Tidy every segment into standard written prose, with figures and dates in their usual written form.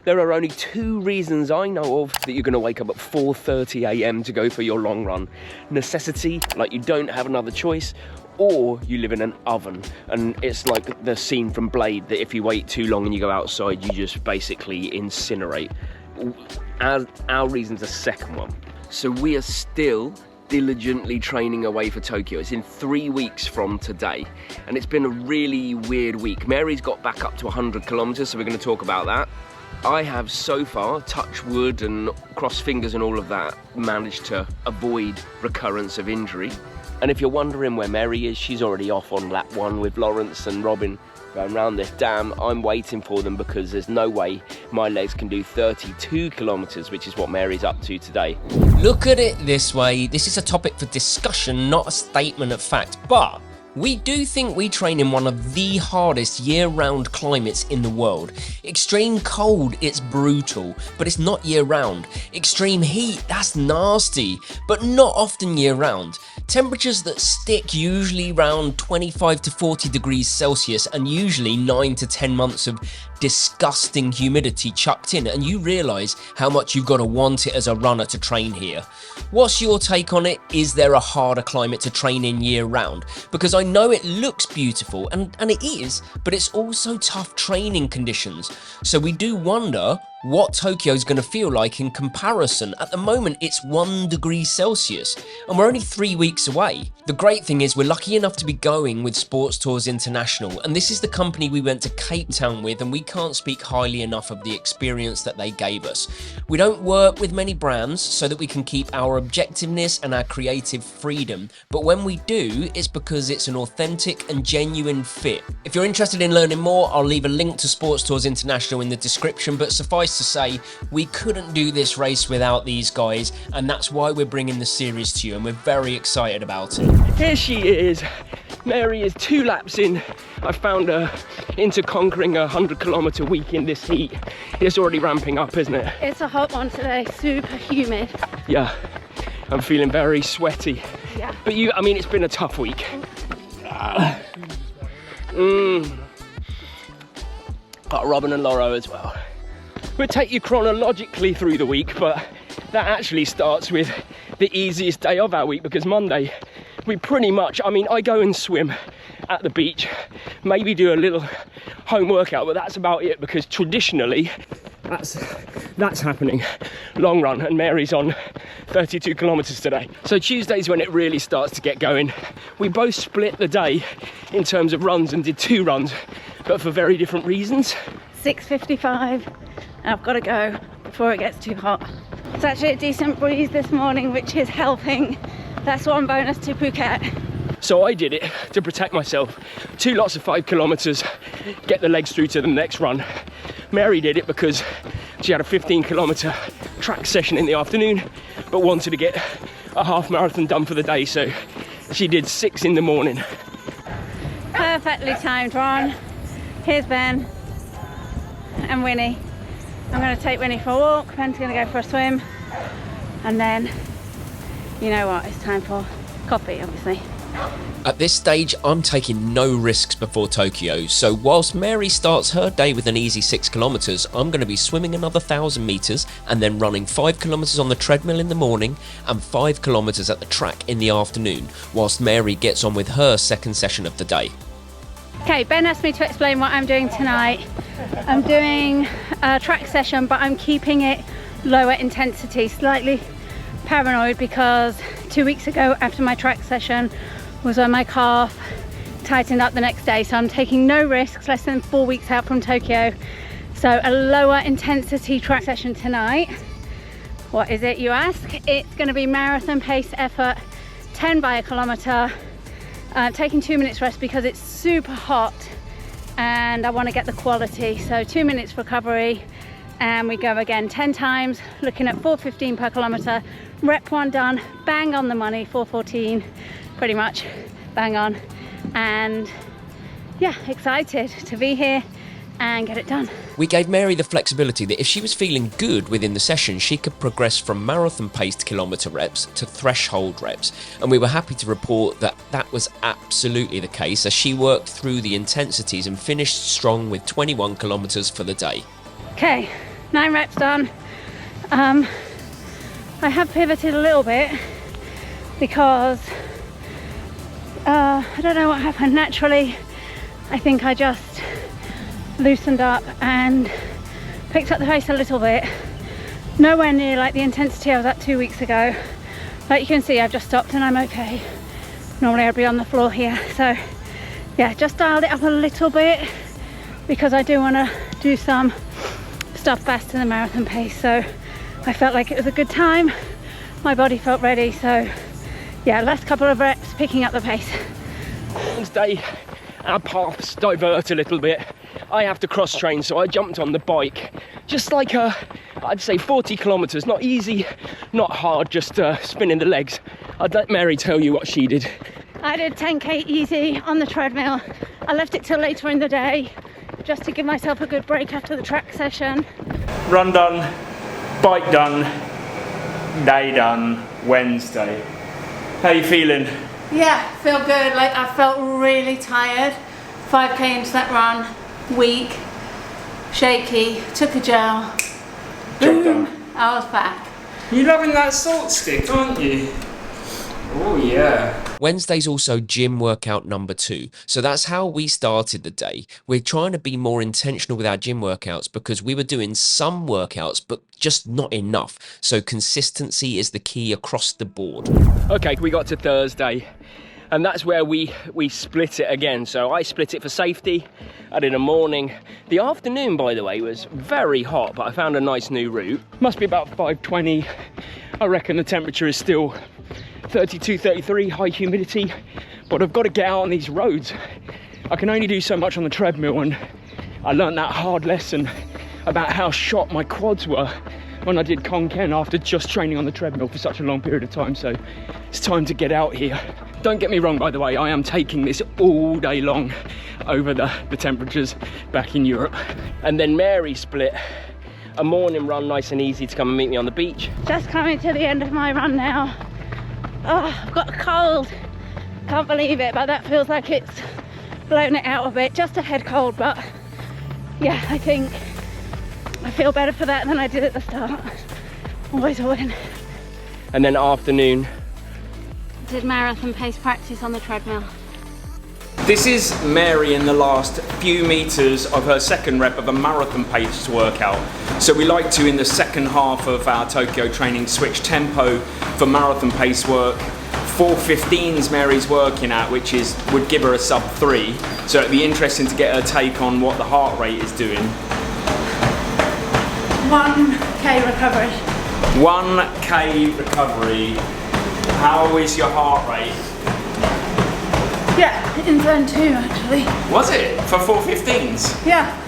There are only 2 reasons I know of that you're going to wake up at 4:30 a.m. to go for your long run. Necessity, like you don't have another choice, or you live in an oven, and it's like the scene from Blade that if you wait too long and you go outside, you just basically incinerate. Our reason's the second one. So we are still diligently training away for Tokyo. It's in 3 weeks from today, and it's been a really weird week. Mary's got back up to 100 kilometers, so we're going to talk about that. I have so far, touch wood and cross fingers and all of that, managed to avoid recurrence of injury. And if you're wondering where Mary is, she's already off on lap 1 with Lawrence and Robin going round this dam. I'm waiting for them because there's no way my legs can do 32 kilometers, which is what Mary's up to today. Look at it this way, this is a topic for discussion, not a statement of fact, but we do think we train in one of the hardest year-round climates in the world. Extreme cold, it's brutal, but it's not year-round. Extreme heat, that's nasty, but not often year-round. Temperatures that stick usually around 25 to 40 degrees Celsius, and usually 9 to 10 months of disgusting humidity chucked in, and you realise how much you've got to want it as a runner to train here. What's your take on it? Is there a harder climate to train in year-round? Because I know it looks beautiful, and it is, but it's also tough training conditions. So we do wonder what Tokyo's going to feel like in comparison. At the moment, it's 1 degree Celsius, and we're only 3 weeks away. The great thing is we're lucky enough to be going with Sports Tours International, and this is the company we went to Cape Town with, and we can't speak highly enough of the experience that they gave us. We don't work with many brands so that we can keep our objectiveness and our creative freedom, but when we do, it's because it's an authentic and genuine fit. If you're interested in learning more, I'll leave a link to Sports Tours International in the description, but suffice to say, we couldn't do this race without these guys, and that's why we're bringing the series to you, and we're very excited about it. Here she is. Mary is 2 laps in. I found her into conquering a 100-kilometer week in this heat. It's already ramping up, isn't it? It's a hot one today, super humid. Yeah, I'm feeling very sweaty. Yeah. But I mean, it's been a tough week. Got Robin and Lauro as well. We'll take you chronologically through the week, but that actually starts with the easiest day of our week, because Monday we pretty much, I mean, I go and swim at the beach, maybe do a little home workout, but that's about it, because traditionally that's happening. Long run, and Mary's on 32 kilometers today. So Tuesday's when it really starts to get going. We both split the day in terms of runs and did 2 runs, but for very different reasons. 6:55, and I've got to go before it gets too hot. It's actually a decent breeze this morning, which is helping. That's one bonus to Phuket. So I did it to protect myself. 2 lots of 5 kilometers, get the legs through to the next run. Mary did it because she had a 15-kilometer track session in the afternoon, but wanted to get a half marathon done for the day, so she did 6 in the morning. Perfectly timed run. Here's Ben and Winnie. I'm going to take Winnie for a walk, Ben's going to go for a swim, and then, you know what, it's time for coffee, obviously. At this stage, I'm taking no risks before Tokyo, so whilst Mary starts her day with an easy 6 kilometers, I'm going to be swimming another 1,000 meters and then running 5 kilometers on the treadmill in the morning and 5 kilometers at the track in the afternoon, whilst Mary gets on with her second session of the day. Okay, Ben asked me to explain what I'm doing tonight. I'm doing a track session, but I'm keeping it lower intensity, slightly paranoid because 2 weeks ago after my track session was when my calf tightened up the next day, so I'm taking no risks, less than 4 weeks out from Tokyo. So a lower intensity track session tonight. What is it, you ask? It's going to be marathon pace effort, 10 by a kilometer, taking 2 minutes rest because it's super hot and I want to get the quality. So 2 minutes recovery, and we go again 10 times, looking at 4:15 per kilometer. Rep 1 done, bang on the money, 4:14, pretty much bang on. And yeah, excited to be here and get it done. We gave Mary the flexibility that if she was feeling good within the session, she could progress from marathon-paced kilometre reps to threshold reps, and we were happy to report that that was absolutely the case as she worked through the intensities and finished strong with 21 kilometres for the day. Okay, 9 reps done. I have pivoted a little bit because I don't know what happened. Naturally, I think I just loosened up and picked up the pace a little bit. Nowhere near like the intensity I was at 2 weeks ago. Like you can see, I've just stopped and I'm okay. Normally I'd be on the floor here. So yeah, just dialed it up a little bit because I do want to do some stuff faster than marathon pace. So I felt like it was a good time. My body felt ready. So yeah, last couple of reps, picking up the pace. Wednesday, our paths divert a little bit. I have to cross train, so I jumped on the bike. Just like I'd say 40 kilometers, not easy, not hard, just spinning the legs. I'd let Mary tell you what she did. I did 10k easy on the treadmill. I left it till later in the day, just to give myself a good break after the track session. Run done, bike done, day done, Wednesday. How you feeling? Yeah, feel good. Like I felt really tired. 5k into that run, weak, shaky, took a gel. Job done. I was back. You're loving that salt stick, aren't you? Oh yeah. Wednesday's also gym workout number 2. So that's how we started the day. We're trying to be more intentional with our gym workouts because we were doing some workouts, but just not enough. So consistency is the key across the board. Okay, we got to Thursday, and that's where we split it again. So I split it for safety. I did a morning. The afternoon, by the way, was very hot, but I found a nice new route. Must be about 5:20. I reckon the temperature is still 32, 33, high humidity, but I've got to get out on these roads. I can only do so much on the treadmill, and I learned that hard lesson about how shot my quads were when I did Konken after just training on the treadmill for such a long period of time. So it's time to get out here. Don't get me wrong, by the way, I am taking this all day long over the temperatures back in Europe. And then Mary split a morning run, nice and easy, to come and meet me on the beach. Just coming to the end of my run now. Oh, I've got a cold. Can't believe it, but that feels like it's blown it out a bit. Just a head cold, but yeah, I think I feel better for that than I did at the start. Always a win. And then afternoon, Did marathon pace practice on the treadmill. This is Mary in the last few meters of her second rep of a marathon pace workout. So we like to, in the second half of our Tokyo training, switch tempo for marathon pace work. 4:15's Mary's working at, which would give her a sub 3. So it'd be interesting to get her take on what the heart rate is doing. 1k recovery. 1k recovery. How is your heart rate? Yeah, in zone 2 actually. Was it? For 4:15's? Yeah.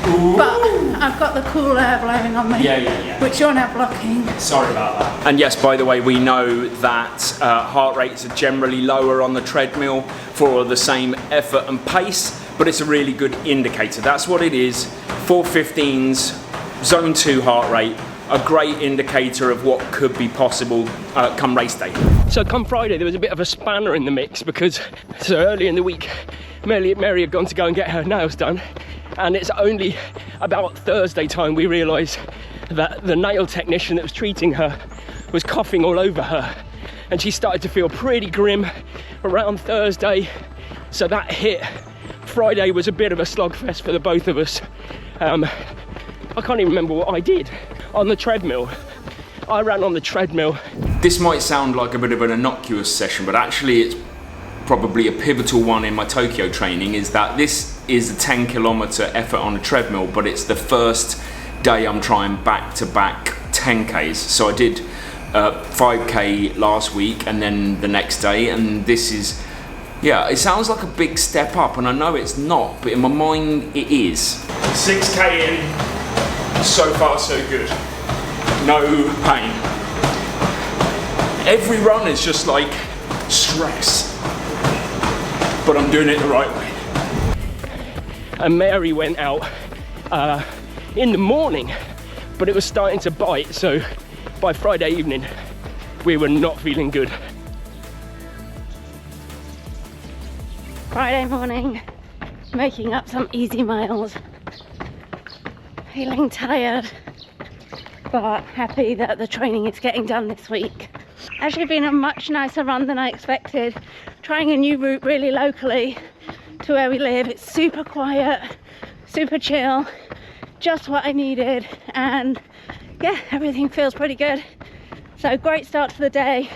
Ooh. But I've got the cool air blowing on me. Yeah. Which you're now blocking. Sorry about that. And yes, by the way, we know that heart rates are generally lower on the treadmill for the same effort and pace, but it's a really good indicator. That's what it is. 4:15's, zone 2 heart rate, a great indicator of what could be possible come race day. So come Friday, there was a bit of a spanner in the mix because so early in the week, Mary had gone to go and get her nails done, and it's only about Thursday time we realised that the nail technician that was treating her was coughing all over her, and she started to feel pretty grim around Thursday. So that hit. Friday was a bit of a slugfest for the both of us. I can't even remember what I did on the treadmill. I ran on the treadmill. This might sound like a bit of an innocuous session, but actually it's probably a pivotal one in my Tokyo training, is that this is a 10-kilometer effort on a treadmill, but it's the first day I'm trying back-to-back 10Ks. So I did 5K last week and then the next day, and this is, yeah, it sounds like a big step up, and I know it's not, but in my mind it is. 6K in, so far so good. No pain. Every run is just like stress, but I'm doing it the right way. And Mary went out in the morning, but it was starting to bite, so by Friday evening we were not feeling good. Friday morning, making up some easy miles. Feeling tired. but happy that the training is getting done this week. Actually been a much nicer run than I expected. Trying a new route really locally to where we live. It's super quiet, super chill, just what I needed, and yeah, everything feels pretty good. So great start to the day.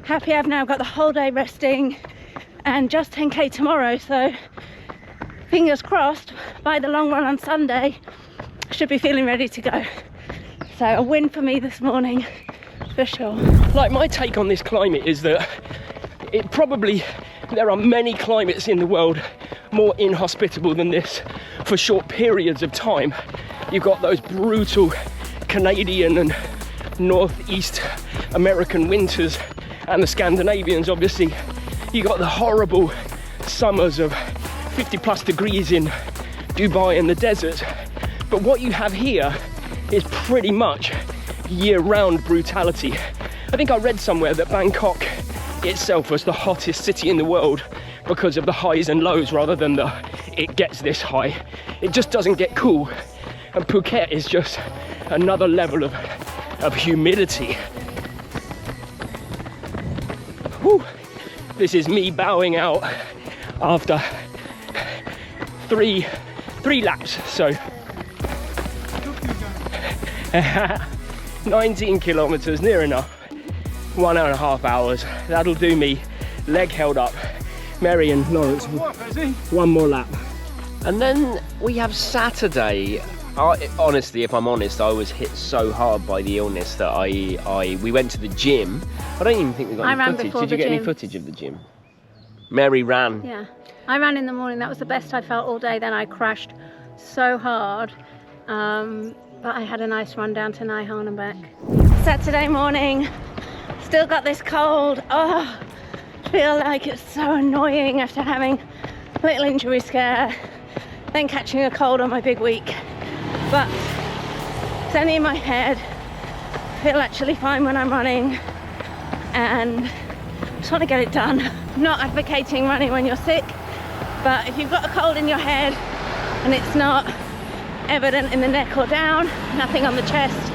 Happy I've now got the whole day resting and just 10k tomorrow, so fingers crossed by the long run on Sunday I should be feeling ready to go. So a win for me this morning for sure. Like, my take on this climate is that there are many climates in the world more inhospitable than this for short periods of time. You've got those brutal Canadian and Northeast American winters, and the Scandinavians, obviously. You got the horrible summers of 50+ degrees in Dubai and the desert. But what you have here is pretty much year-round brutality. I think I read somewhere that Bangkok itself was the hottest city in the world because of the highs and lows, rather than it gets this high. It just doesn't get cool. And Phuket is just another level of humidity. Whew. This is me bowing out after three laps, so 19 kilometers, near enough. 1.5 hours. That'll do me. Leg held up. Mary and Lawrence, one more lap. And then we have Saturday. Honestly, if I'm honest, I was hit so hard by the illness that we went to the gym. I don't even think we got any footage. Did you get any footage of the gym? Mary ran. Yeah, I ran in the morning. That was the best I felt all day. Then I crashed so hard. But I had a nice run down to Naihan and back. Saturday morning, still got this cold. Oh, I feel like it's so annoying after having a little injury scare, then catching a cold on my big week. But it's only in my head. I feel actually fine when I'm running, and just want to get it done. I'm not advocating running when you're sick, but if you've got a cold in your head and it's not evident in the neck or down, nothing on the chest,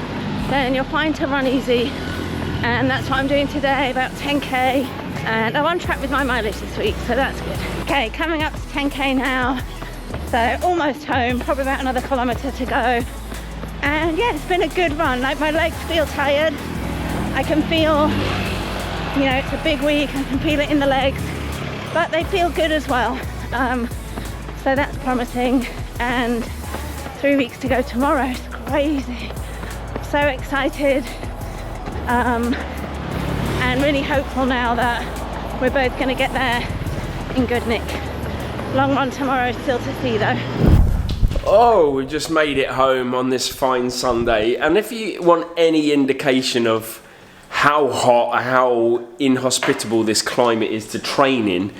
then you're fine to run easy. And that's what I'm doing today, about 10k, and I'm on track with my mileage this week, so that's good. Okay, coming up to 10k now, so almost home, probably about another kilometre to go. And yeah, it's been a good run. Like, my legs feel tired, I can feel, you know, it's a big week, I can feel it in the legs, but they feel good as well. So that's promising, and 3 weeks to go tomorrow. It's crazy. So excited, and really hopeful now that we're both going to get there in good nick. Long run tomorrow still to see though. Oh, we just made it home on this fine Sunday, and if you want any indication of how hot, how inhospitable this climate is to train in,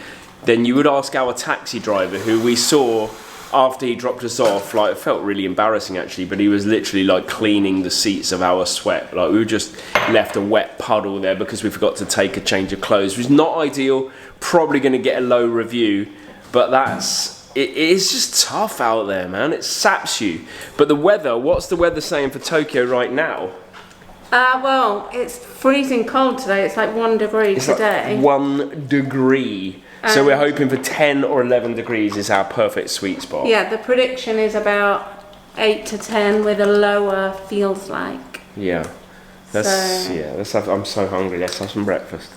then you would ask our taxi driver, who we saw after he dropped us off. Like, it felt really embarrassing actually, but he was literally like cleaning the seats of our sweat. Like, we were just left a wet puddle there because we forgot to take a change of clothes, which is not ideal. Probably going to get a low review, but it is just tough out there, man. It saps you. But the weather, what's the weather saying for Tokyo right now? Well, it's freezing cold today. It's like 1 degree today. Like 1 degree. So we're hoping for 10 or 11 degrees is our perfect sweet spot. Yeah, the prediction is about 8 to 10 with a lower feels like. Yeah. I'm so hungry. Let's have some breakfast.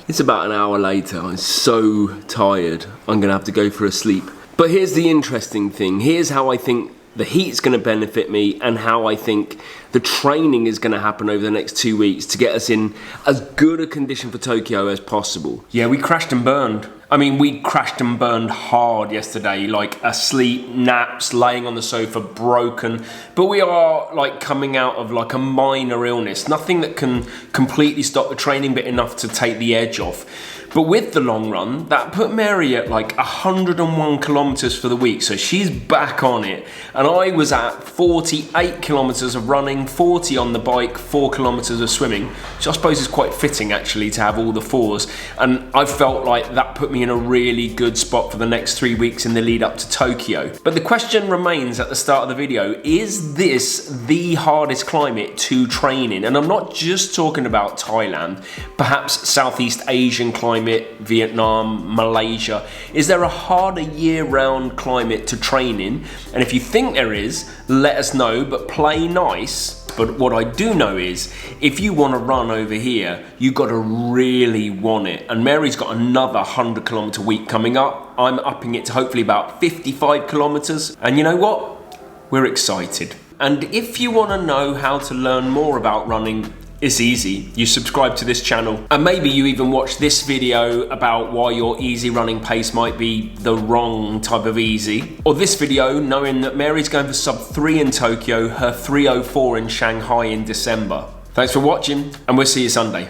It's about an hour later. I'm so tired. I'm going to have to go for a sleep. But here's the interesting thing. Here's how I think the heat's going to benefit me, and how I think the training is going to happen over the next 2 weeks to get us in as good a condition for Tokyo as possible. Yeah, we crashed and burned. I mean, we crashed and burned hard yesterday, like asleep, naps, laying on the sofa, broken. But we are like coming out of like a minor illness. Nothing that can completely stop the training, but enough to take the edge off. But with the long run, that put Mary at like 101 kilometers for the week. So she's back on it. And I was at 48 kilometers of running, 40 on the bike, 4 kilometers of swimming, which I suppose is quite fitting actually to have all the fours. And I felt like that put me in a really good spot for the next 3 weeks in the lead up to Tokyo. But the question remains at the start of the video, is this the hardest climate to train in? And I'm not just talking about Thailand, perhaps Southeast Asian climate, Vietnam, Malaysia. Is there a harder year-round climate to train in? And if you think there is, let us know, but play nice. But what I do know is, if you want to run over here, you got to really want it. And Mary's got another 100 kilometer week coming up. I'm upping it to hopefully about 55 kilometers. And you know what? We're excited. And if you want to know how to learn more about running, it's easy. You subscribe to this channel, and maybe you even watch this video about why your easy running pace might be the wrong type of easy. Or this video knowing that Mary's going for sub 3 in Tokyo, her 3:04 in Shanghai in December. Thanks for watching, and we'll see you Sunday.